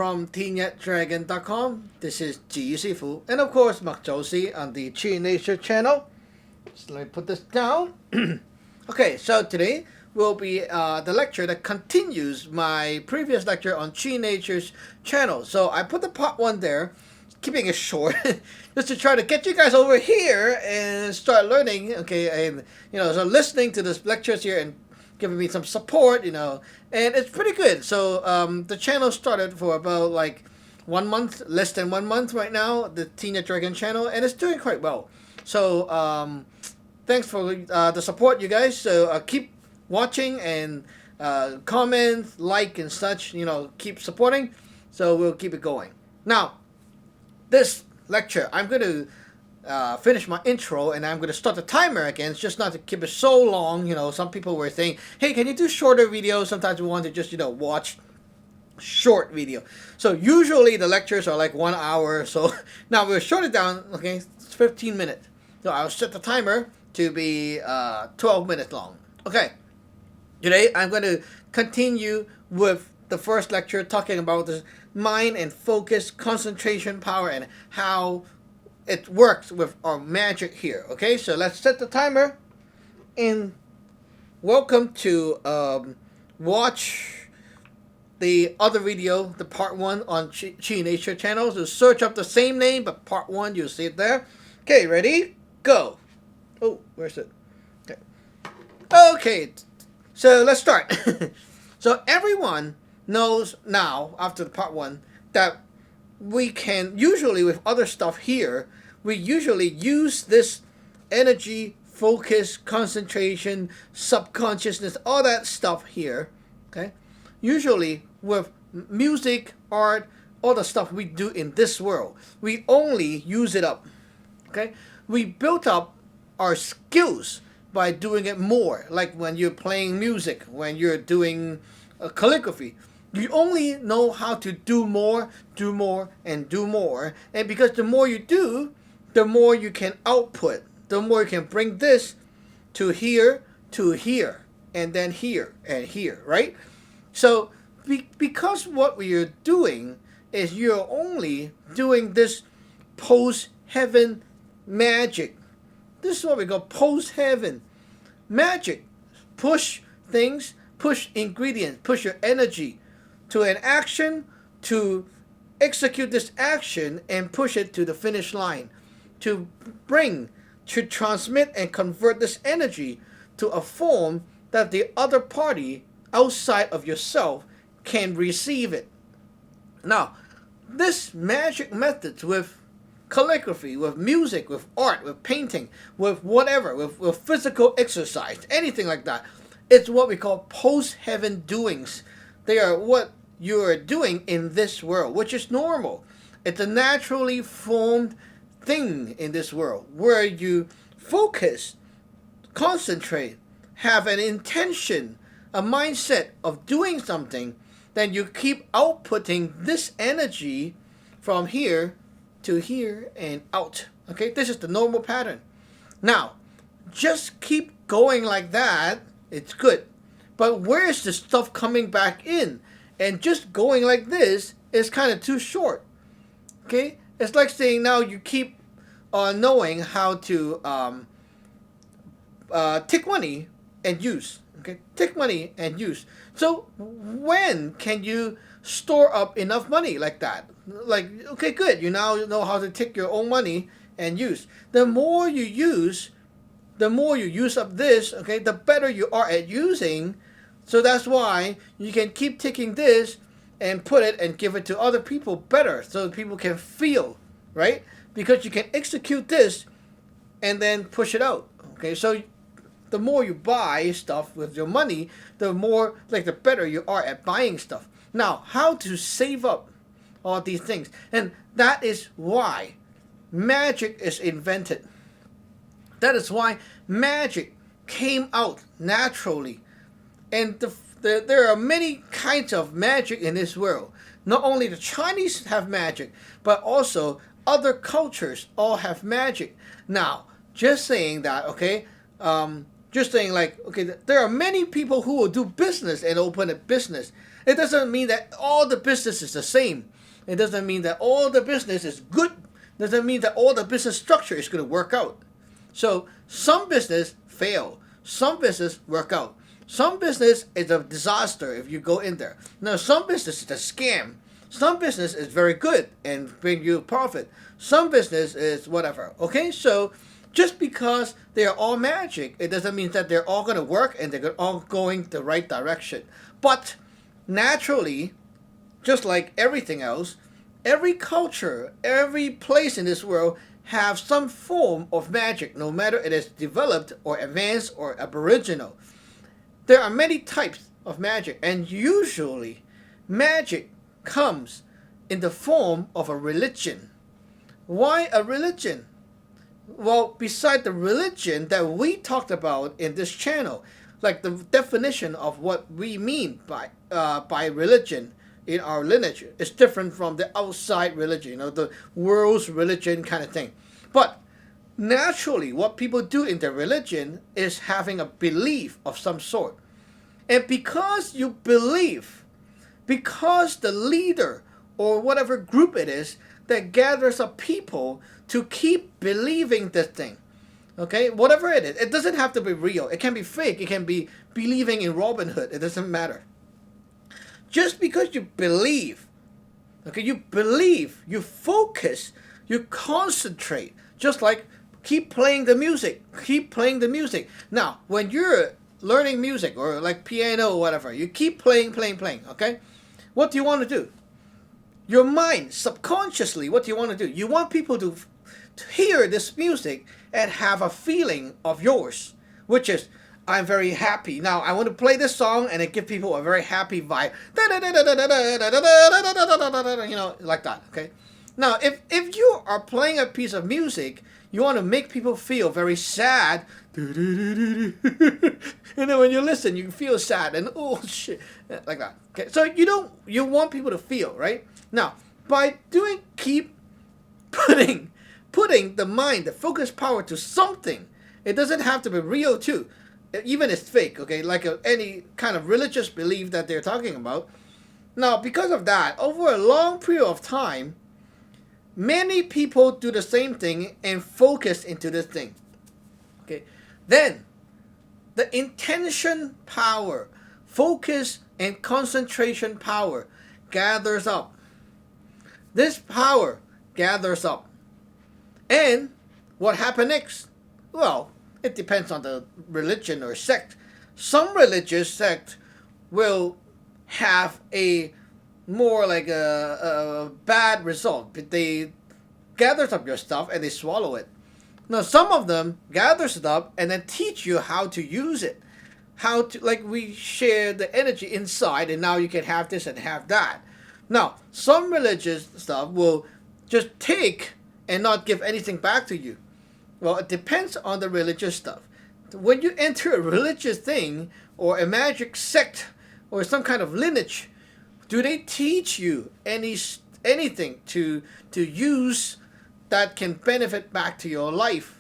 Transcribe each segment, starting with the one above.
from TeamYatDragon.com. This is Ji Sifu, and of course, Mak Josie on the Chi Nature channel. So let me put this down. Okay, so today will be the lecture that continues my previous lecture on Chi Nature's channel. So I put the part 1 there, keeping it short, just to try to get you guys over here and start learning, okay, and, so listening to this lectures here and giving me some support, and it's pretty good. So the channel started for about like 1 month, less than 1 month right now, the Yat Dragon channel, and it's doing quite well. So thanks for the support, you guys. So keep watching and comment, like, and such. Keep supporting. So we'll keep it going. Now, this lecture, I'm going to finish my intro, and I'm going to start the timer again. It's just not to keep it so long. Some people were saying, hey, can you do shorter videos? Sometimes we want to just, watch short video. So usually the lectures are like 1 hour. So now we'll short it down. Okay, it's 15 minutes. So I'll set the timer to be 12 minutes long. Okay. Today, I'm going to continue with the first lecture talking about the mind and focus, concentration power, and how it works with our magic here. Okay, so let's set the timer. And welcome to watch the other video, the part 1 on Chi Nature channel. So search up the same name, but part 1, you'll see it there. Okay, ready? Go. Oh, where's it? Okay. Okay. So let's start. So everyone knows now, after the part 1, that we can usually, with other stuff here, we usually use this energy, focus, concentration, subconsciousness, all that stuff here, okay? Usually with music, art, all the stuff we do in this world, we only use it up, okay? We built up our skills by doing it more, like when you're playing music, when you're doing calligraphy. You only know how to do more, and do more. And because the more you do, the more you can output. The more you can bring this to here, and then here, and here, right? So because what we are doing is you're only doing this post-heaven magic. This is what we call post-heaven magic. Push things, push ingredients, push your energy to an action, to execute this action and push it to the finish line, to transmit and convert this energy to a form that the other party outside of yourself can receive it. Now, this magic methods with calligraphy, with music, with art, with painting, with whatever, with physical exercise, anything like that, it's what we call post-heaven doings. They are what you are doing in this world, which is normal. It's a naturally formed thing in this world where you focus, concentrate, have an intention, a mindset of doing something, then you keep outputting this energy from here to here and out. Okay, this is the normal pattern. Now, just keep going like that, it's good. But where is the stuff coming back in? And just going like this is kind of too short. Okay, it's like saying now you keep knowing how to take money and use. Okay, take money and use. So when can you store up enough money like that? Like, okay, good. You now know how to take your own money and use. The more you use up this, okay, the better you are at using. So that's why you can keep taking this and put it and give it to other people better, so people can feel, right? Because you can execute this and then push it out. Okay, so the more you buy stuff with your money, the more, like, the better you are at buying stuff. Now, how to save up all these things? And that is why magic is invented. That is why magic came out naturally. And there are many kinds of magic in this world. Not only the Chinese have magic, but also other cultures all have magic. Now, just saying that, okay, just saying like, okay, there are many people who will do business and open a business. It doesn't mean that all the business is the same. It doesn't mean that all the business is good. It doesn't mean that all the business structure is going to work out. So some business fail. Some business work out. Some business is a disaster if you go in there. Now, some business is a scam. Some business is very good and bring you profit. Some business is whatever. Okay, so just because they are all magic, it doesn't mean that they're all going to work and they're all going the right direction. But naturally, just like everything else, every culture, every place in this world have some form of magic, no matter it is developed or advanced or aboriginal. There are many types of magic, and usually magic comes in the form of a religion. Why a religion? Well, beside the religion that we talked about in this channel, like the definition of what we mean by religion in our lineage is different from the outside religion, the world's religion kind of thing. But naturally, what people do in their religion is having a belief of some sort. And because you believe, because the leader or whatever group it is that gathers up people to keep believing this thing, okay, whatever it is, it doesn't have to be real. It can be fake. It can be believing in Robin Hood. It doesn't matter. Just because you believe, okay, you believe, you focus, you concentrate, just like keep playing the music, keep playing the music. Now, when you're learning music or like piano or whatever, you keep playing, okay? What do you want to do? Your mind, subconsciously, what do you want to do? You want people to hear this music and have a feeling of yours, which is, I'm very happy. Now, I want to play this song and it give people a very happy vibe. Like that, okay? Now, if you are playing a piece of music, you want to make people feel very sad. And then when you listen, you feel sad and oh shit, like that. Okay, so you want people to feel, right? Now, by keep putting the mind, the focus power to something, it doesn't have to be real too. Even it's fake, okay? Like any kind of religious belief that they're talking about. Now, because of that, over a long period of time, many people do the same thing and focus into this thing. Okay, then the intention power, focus and concentration power gathers up. This power gathers up. And what happened next? Well, it depends on the religion or sect. Some religious sect will have a more like a bad result. They gathers up your stuff and they swallow it. Now, some of them gathers it up and then teach you how to use it. How to, like we share the energy inside and now you can have this and have that. Now, some religious stuff will just take and not give anything back to you. Well, it depends on the religious stuff. When you enter a religious thing or a magic sect or some kind of lineage, do they teach you anything to use that can benefit back to your life?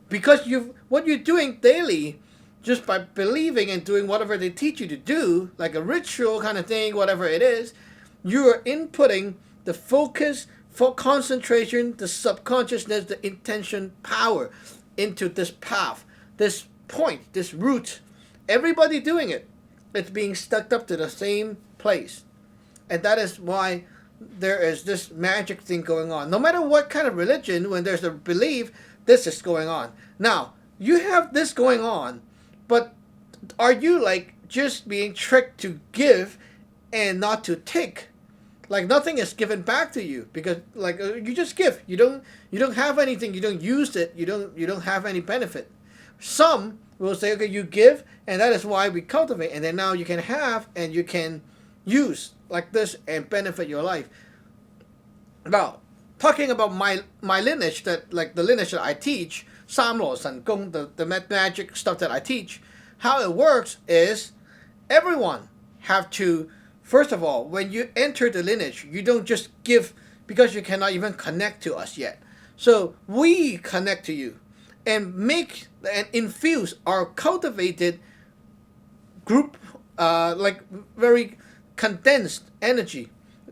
Because what you're doing daily, just by believing and doing whatever they teach you to do, like a ritual kind of thing, whatever it is, you are inputting the focus, for concentration, the subconsciousness, the intention power into this path, this point, this route. Everybody doing it. It's being stuck up to the same place. And that is why there is this magic thing going on. No matter what kind of religion, when there's a belief, this is going on. Now, you have this going on, but are you like just being tricked to give and not to take? Like nothing is given back to you because like you just give. You don't have anything. You don't use it. You don't have any benefit. Some will say, okay, you give, and that is why we cultivate, and then now you can have and you can use like this and benefit your life. Now, talking about my lineage, that like the lineage that I teach, Saam Law Sun Gung, the magic stuff that I teach, how it works is everyone have to. First of all, when you enter the lineage, you don't just give because you cannot even connect to us yet. So we connect to you and make and infuse our cultivated group, like very condensed energy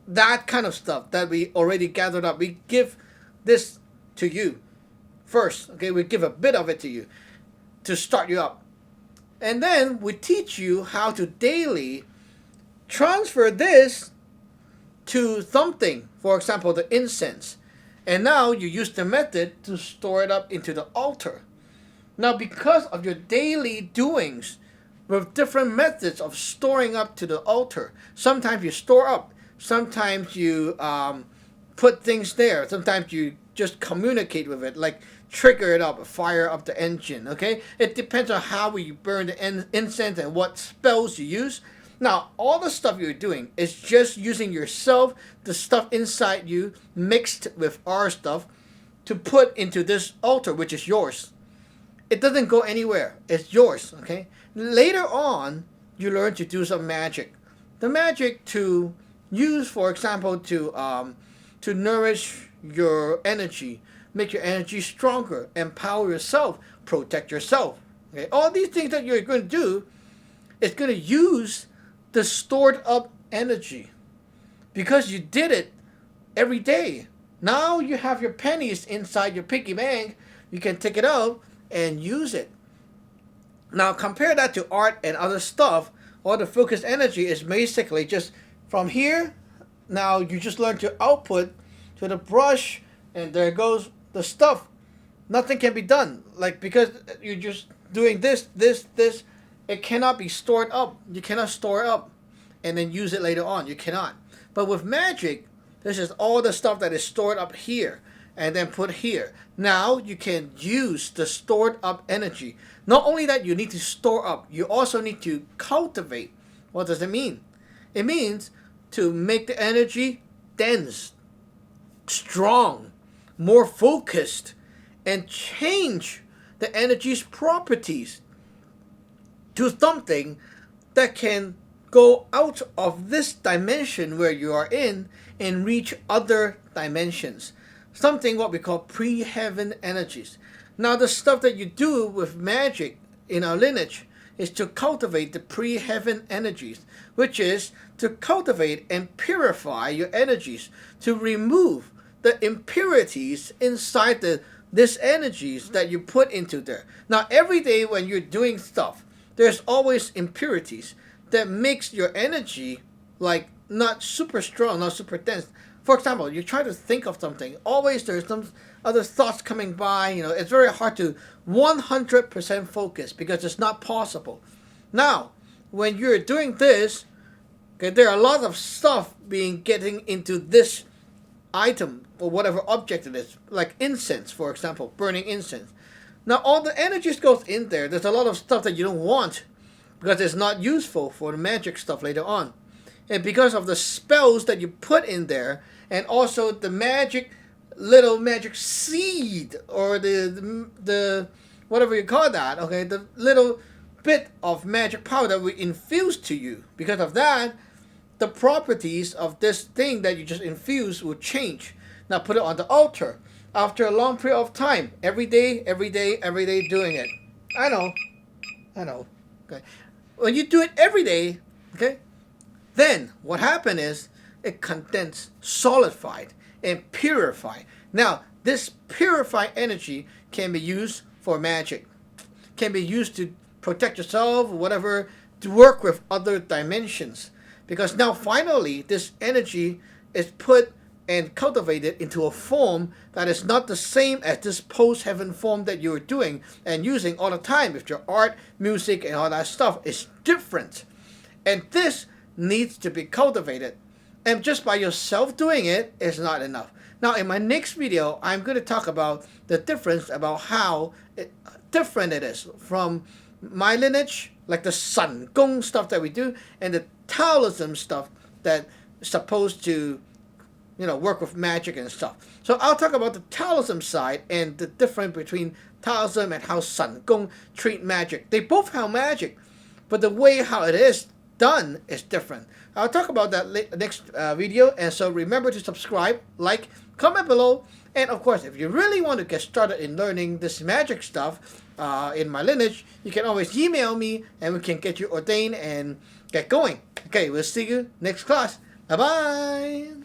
that kind of stuff that we already gathered up. We give this to you first. Okay, we give a bit of it to you to start you up. And then we teach you how to daily transfer this to something. For example, the incense. And now you use the method to store it up into the altar. Now, because of your daily doings with different methods of storing up to the altar, sometimes you store up, sometimes you put things there, sometimes you just communicate with it, like trigger it up, fire up the engine, okay? It depends on how you burn the incense and what spells you use. Now, all the stuff you're doing is just using yourself, the stuff inside you, mixed with our stuff, to put into this altar, which is yours. It doesn't go anywhere. It's yours, okay? Later on, you learn to do some magic. The magic to use, for example, to nourish your energy, make your energy stronger, empower yourself, protect yourself. Okay? All these things that you're going to do is going to use the stored up energy because you did it every day. Now you have your pennies inside your piggy bank. You can take it out and use it. Now compare that to art and other stuff. All the focused energy is basically just from here. Now you just learn to output to the brush, and there goes the stuff. Nothing can be done, like, because you're just doing this. It cannot be stored up. You cannot store it up and then use it later on. You cannot. But with magic, this is all the stuff that is stored up here and then put here. Now you can use the stored up energy. Not only that you need to store up, you also need to cultivate. What does it mean? It means to make the energy dense, strong, more focused, and change the energy's properties to something that can go out of this dimension where you are in and reach other dimensions. Something what we call pre-heaven energies. Now the stuff that you do with magic in our lineage is to cultivate the pre-heaven energies, which is to cultivate and purify your energies, to remove the impurities inside this energies that you put into there. Now every day when you're doing stuff, there's always impurities that makes your energy like not super strong, not super dense. For example, you try to think of something, always there's some other thoughts coming by. It's very hard to 100% focus because it's not possible. Now, when you're doing this, okay, there are a lot of stuff getting into this item or whatever object it is, like incense, for example, burning incense. Now all the energies goes in there. There's a lot of stuff that you don't want because it's not useful for the magic stuff later on. And because of the spells that you put in there, and also the little magic seed, or the whatever you call that, okay, the little bit of magic power that we infuse to you. Because of that, the properties of this thing that you just infuse will change. Now put it on the altar. After a long period of time, every day doing it. I know. Okay. When you do it every day, okay, then what happened is it condensed, solidified, and purified. Now, this purified energy can be used for magic, can be used to protect yourself, whatever, to work with other dimensions. Because now finally, this energy is put and cultivated into a form that is not the same as this post-heaven form that you're doing and using all the time with your art, music, and all that stuff. It's different. And this needs to be cultivated. And just by yourself doing it is not enough. Now, in my next video, I'm going to talk about the difference, about how different it is from my lineage, like the Sun Gung stuff that we do, and the Taoism stuff that is supposed to work with magic and stuff. So I'll talk about the Taoism side and the difference between Taoism and how Sun Gung treat magic. They both have magic, but the way how it is done is different. I'll talk about that next video, and so remember to subscribe, like, comment below, and of course, if you really want to get started in learning this magic stuff in my lineage, you can always email me, and we can get you ordained and get going. Okay, we'll see you next class. 拜拜。